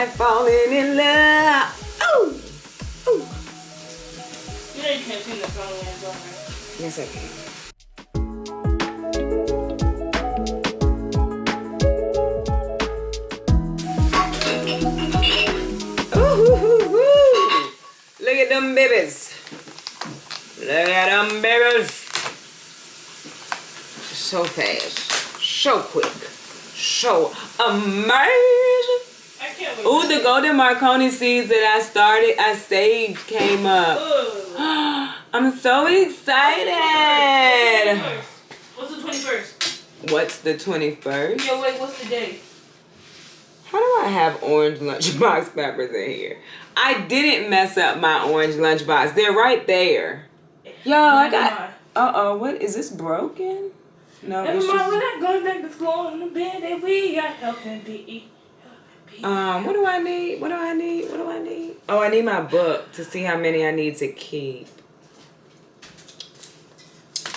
like falling in love. Ooh, ooh. You know you can't sing the song when it's on, right? Yes, I can. Look at them babies. Look at them babies. So fast. So quick. So amazing. I can't wait. Ooh, the golden Marconi seeds that I saved came up. I'm so excited. What's the 21st? What's the 21st? Yeah, wait, what's the date? How do I have orange lunchbox peppers in here? I didn't mess up my orange lunchbox. They're right there. Yo, I got... Uh-oh, what? Is this broken? No, Never it's mind, just... we're not going back to school on the bed that we got helping PE. What do I need? What do I need? What do I need? Oh, I need my book to see how many I need to keep.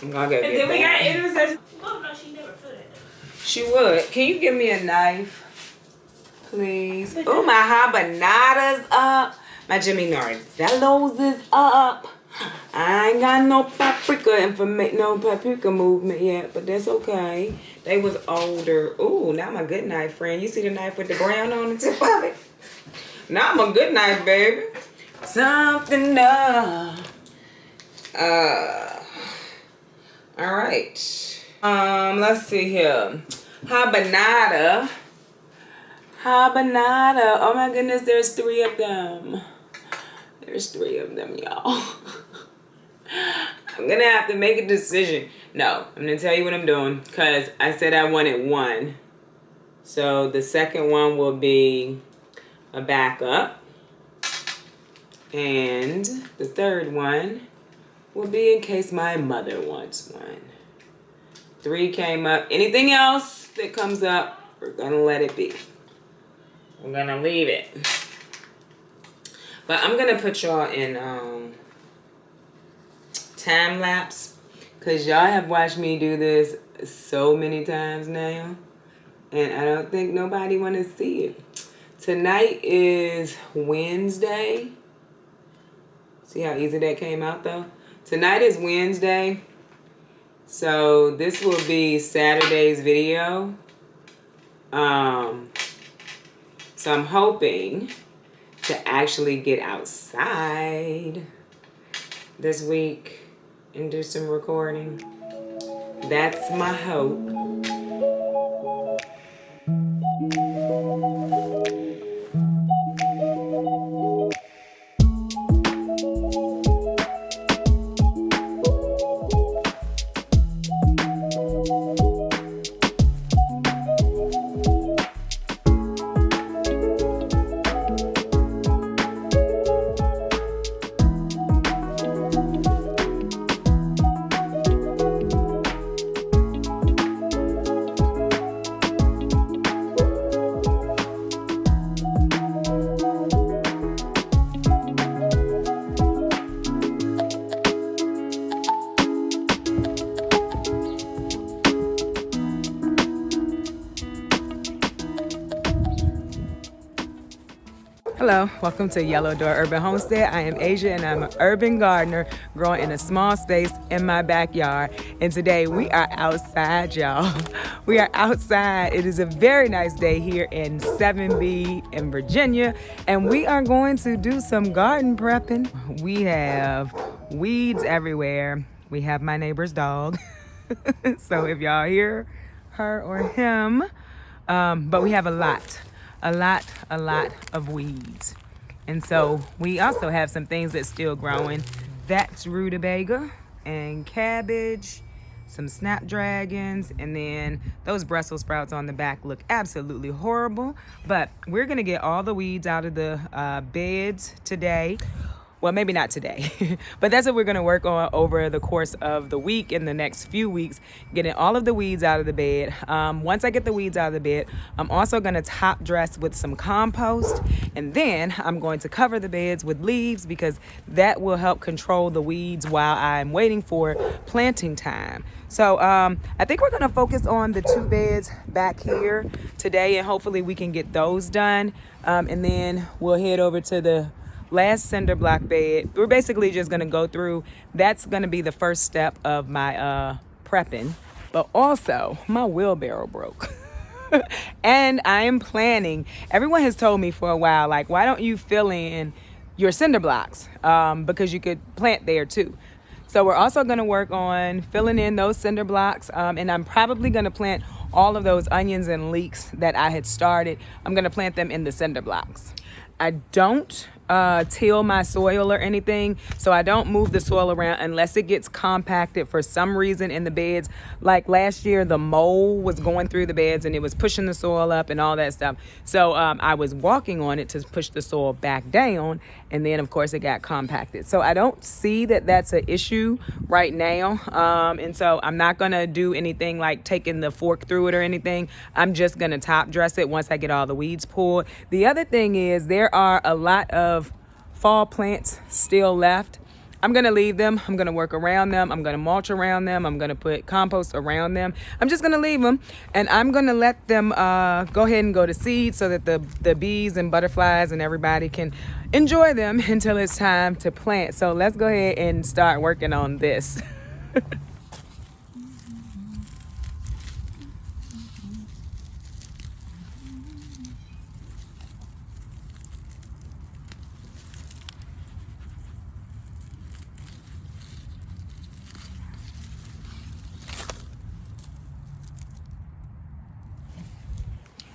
I'm gonna go And get then we got that. intercession. Oh, no, she never put it. She would. Can you give me a knife? Please. Oh, my habanada's up. My Jimmy Nardello's is up. I ain't got no paprika no paprika movement yet, but that's okay. They was older. Ooh, now my good knife, friend. You see the knife with the brown on the tip of it? Now I'm a good knife, baby. Something up. All right. Let's see here. Habanada. Oh my goodness, there's 3 of them. There's 3 of them, y'all. I'm gonna have to make a decision. No, I'm gonna tell you what I'm doing, because I said I wanted 1. So the second one will be a backup. And the third one will be in case my mother wants one. 3 came up. Anything else that comes up, we're gonna let it be. We're gonna leave it. But I'm gonna put y'all in time lapse, because y'all have watched me do this so many times now, and I don't think nobody want to see it. Tonight is Wednesday. See how easy that came out though? Tonight is Wednesday, so this will be Saturday's video. So I'm hoping to actually get outside this week and do some recording. That's my hope. Hello, welcome to Yellow Door Urban Homestead. I am Asia and I'm an urban gardener growing in a small space in my backyard. And today we are outside, y'all. We are outside. It is a very nice day here in 7B in Virginia. And we are going to do some garden prepping. We have weeds everywhere. We have my neighbor's dog. So if y'all hear her or him, but we have a lot of weeds. And so we also have some things that's still growing. That's rutabaga and cabbage, some snapdragons, and then those Brussels sprouts on the back look absolutely horrible. But we're gonna get all the weeds out of the beds today. Well, maybe not today, but that's what we're going to work on over the course of the week, in the next few weeks, getting all of the weeds out of the bed. Once I get the weeds out of the bed, I'm also going to top dress with some compost, and then I'm going to cover the beds with leaves because that will help control the weeds while I'm waiting for planting time. So I think we're going to focus on the 2 beds back here today, and hopefully we can get those done. And then we'll head over to the last cinder block bed. We're basically just going to go through. That's going to be the first step of my prepping. But also, my wheelbarrow broke. And I am planning. Everyone has told me for a while, like, why don't you fill in your cinder blocks? Because you could plant there too. So we're also going to work on filling in those cinder blocks. And I'm probably going to plant all of those onions and leeks that I had started. I'm going to plant them in the cinder blocks. I don't till my soil or anything, so I don't move the soil around unless it gets compacted for some reason in the beds. Like last year, the mole was going through the beds and it was pushing the soil up and all that stuff. So I was walking on it to push the soil back down, and then of course it got compacted. So I don't see that that's an issue right now, and so I'm not gonna do anything like taking the fork through it or anything. I'm just gonna top dress it once I get all the weeds pulled. The other thing is there are a lot of fall plants still left. I'm gonna leave them. I'm gonna work around them. I'm gonna mulch around them. I'm gonna put compost around them. I'm just gonna leave them, and I'm gonna let them go ahead and go to seed so that the bees and butterflies and everybody can enjoy them until it's time to plant. So let's go ahead and start working on this.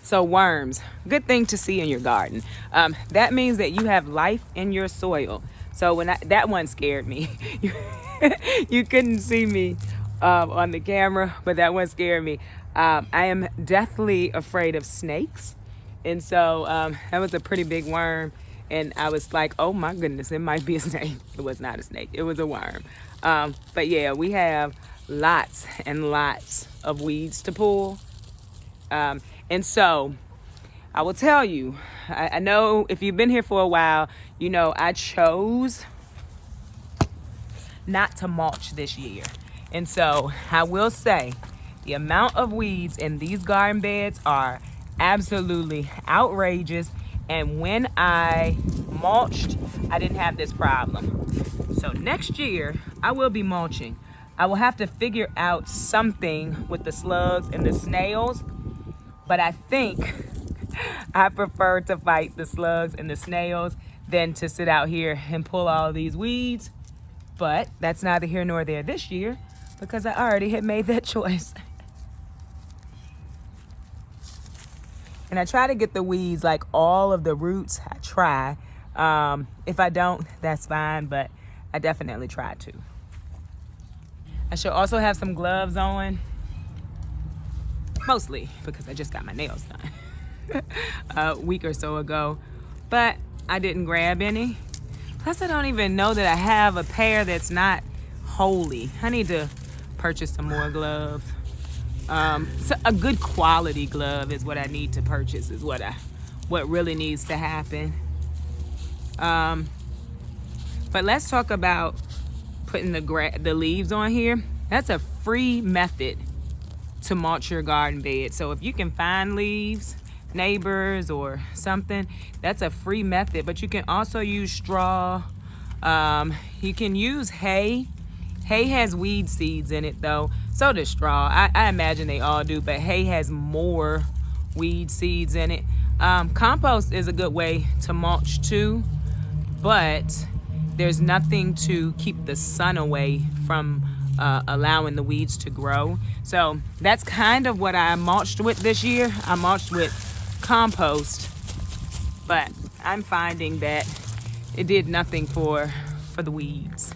So worms, good thing to see in your garden. That means that you have life in your soil. So that one scared me. You couldn't see me on the camera, but that one scared me. I am deathly afraid of snakes. And so that was a pretty big worm. And I was like, oh my goodness, it might be a snake. It was not a snake, it was a worm. But yeah, we have lots and lots of weeds to pull. And so I will tell you, I know if you've been here for a while, you know I chose not to mulch this year. And so I will say the amount of weeds in these garden beds are absolutely outrageous. And when I mulched, I didn't have this problem. So next year I will be mulching. I will have to figure out something with the slugs and the snails. But I think I prefer to fight the slugs and the snails than to sit out here and pull all of these weeds. But that's neither here nor there this year because I already had made that choice. And I try to get the weeds, like all of the roots, I try. If I don't, that's fine, but I definitely try to. I should also have some gloves on. Mostly because I just got my nails done a week or so ago, but I didn't grab any. Plus I don't even know that I have a pair that's not holy. I need to purchase some more gloves. So a good quality glove is what I need to purchase, is what really needs to happen. But let's talk about putting the leaves on here. That's a free method to mulch your garden bed. So if you can find leaves, neighbors or something, that's a free method. But you can also use straw. You can use hay. Hay has weed seeds in it though. So does straw. I imagine they all do, but hay has more weed seeds in it. Compost is a good way to mulch too, but there's nothing to keep the sun away from allowing the weeds to grow. So that's kind of what I mulched with this year. I mulched with compost, but I'm finding that it did nothing for the weeds.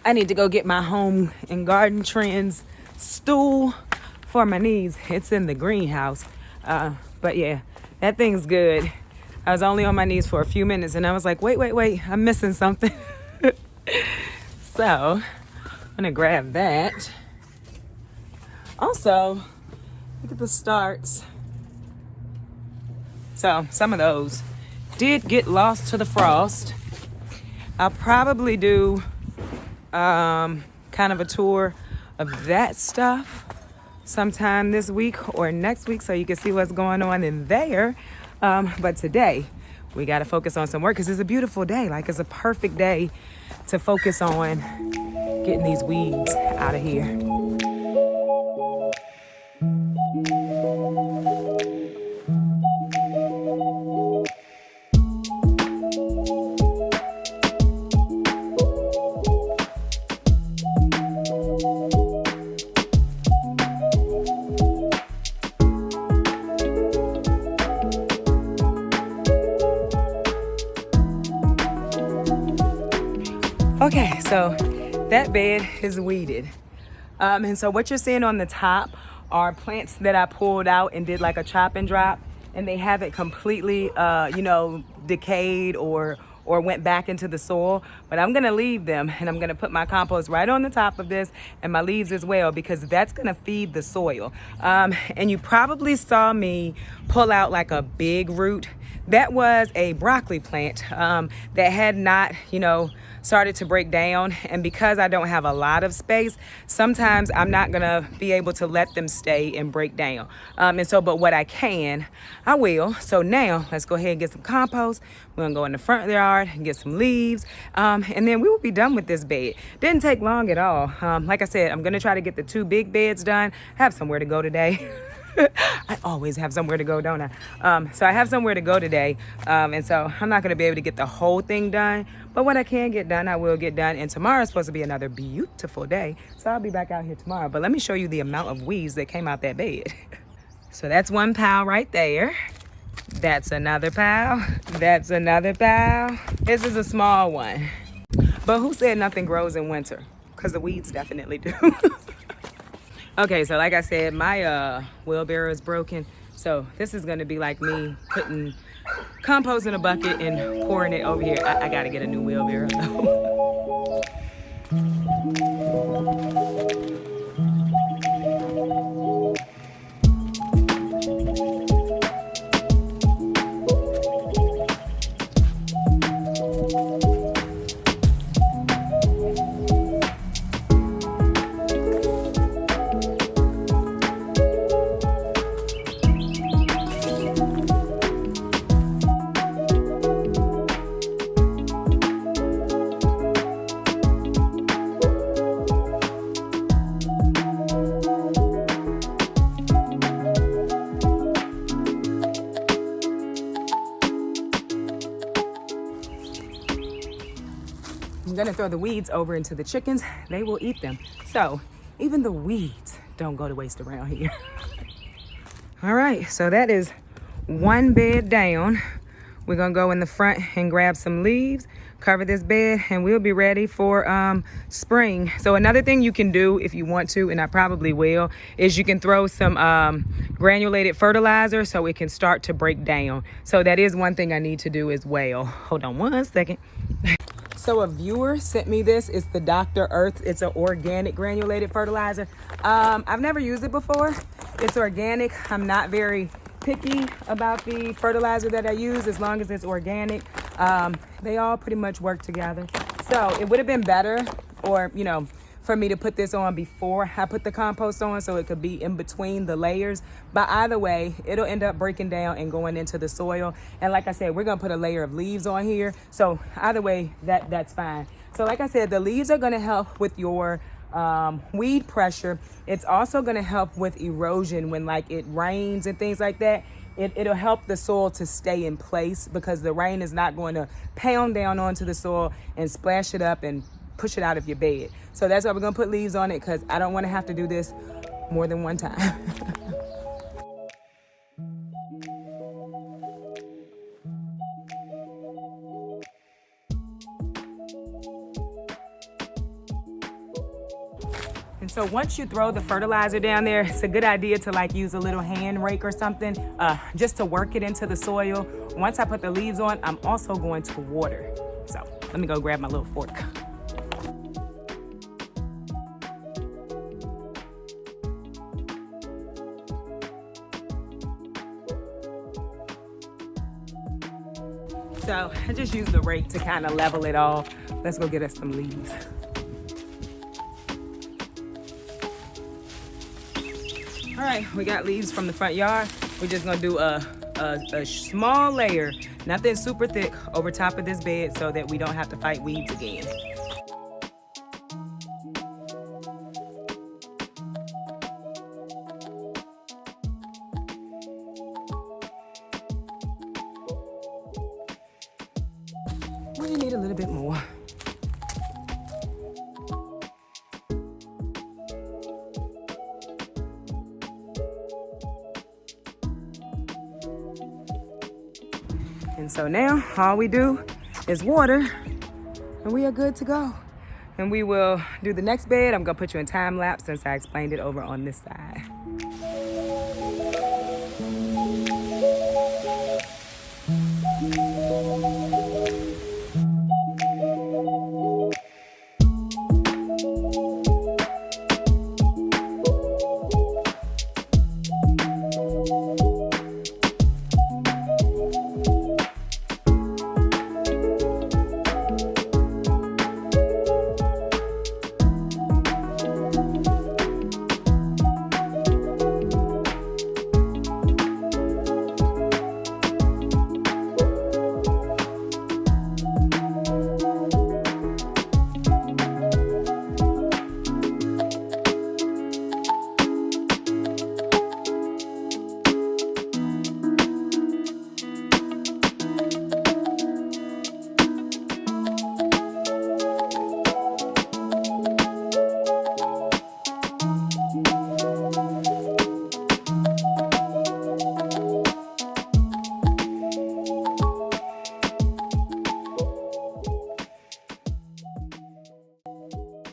I need to go get my home and garden trends stool for my knees. It's in the greenhouse. But yeah, that thing's good. I was only on my knees for a few minutes and I was like, wait, I'm missing something. So I'm gonna grab that. Also, look at the starts. So some of those did get lost to the frost. I'll probably do kind of a tour of that stuff sometime this week or next week so you can see what's going on in there. But today we got to focus on some work because it's a beautiful day. Like, it's a perfect day to focus on getting these weeds out of here. Okay, so that bed is weeded. And so what you're seeing on the top are plants that I pulled out and did like a chop and drop, and they haven't completely, decayed or went back into the soil. But I'm gonna leave them and I'm gonna put my compost right on the top of this and my leaves as well, because that's gonna feed the soil. And you probably saw me pull out like a big root. That was a broccoli plant that had not, started to break down. And because I don't have a lot of space, sometimes I'm not gonna be able to let them stay and break down. But what I can, I will. So now let's go ahead and get some compost. We're gonna go in the front yard and get some leaves. And then we will be done with this bed. Didn't take long at all. Like I said, I'm gonna try to get the 2 big beds done. I have somewhere to go today. I always have somewhere to go, don't I? So I have somewhere to go today. And so I'm not going to be able to get the whole thing done. But what I can get done, I will get done. And tomorrow is supposed to be another beautiful day. So I'll be back out here tomorrow. But let me show you the amount of weeds that came out that bed. So that's one pile right there. That's another pile. That's another pile. This is a small one. But who said nothing grows in winter? Because the weeds definitely do. Okay, so like I said, my wheelbarrow is broken. So this is gonna be like me putting compost in a bucket and pouring it over here. I gotta get a new wheelbarrow though. I'm gonna throw the weeds over into the chickens. They will eat them. So even the weeds don't go to waste around here. All right, so that is one bed down. We're gonna go in the front and grab some leaves, cover this bed, and we'll be ready for spring. So another thing you can do if you want to, and I probably will, is you can throw some granulated fertilizer so it can start to break down. So that is one thing I need to do as well. Hold on one second. So a viewer sent me this. It's the Dr. Earth. It's an organic granulated fertilizer. I've never used it before. It's organic. I'm not very picky about the fertilizer that I use as long as it's organic. They all pretty much work together. So it would have been better, or for me to put this on before I put the compost on so it could be in between the layers. But either way, it'll end up breaking down and going into the soil. And like I said, we're gonna put a layer of leaves on here. So either way, that's fine. So like I said, the leaves are gonna help with your weed pressure. It's also gonna help with erosion when like it rains and things like that. It'll help the soil to stay in place because the rain is not going to pound down onto the soil and splash it up and push it out of your bed. So that's why we're gonna put leaves on it, because I don't want to have to do this more than one time. And so once you throw the fertilizer down there, it's a good idea to like use a little hand rake or something just to work it into the soil. Once I put the leaves on, I'm also going to water. So let me go grab my little fork. So I just use the rake to kind of level it off. Let's go get us some leaves. All right, we got leaves from the front yard. We're just gonna do a small layer, nothing super thick, over top of this bed so that we don't have to fight weeds again. We need a little bit more. And so now all we do is water and we are good to go. And we will do the next bed. I'm gonna put you in time lapse since I explained it over on this side.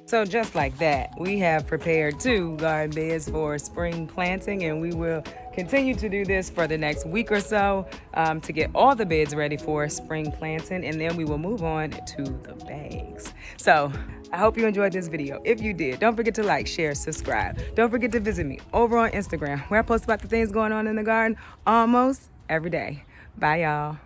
So just like that, we have prepared 2 garden beds for spring planting, and we will continue to do this for the next week or so to get all the beds ready for spring planting, and then we will move on to the bags. So I hope you enjoyed this video. If you did, don't forget to like, share, subscribe. Don't forget to visit me over on Instagram, where I post about the things going on in the garden almost every day. Bye, y'all.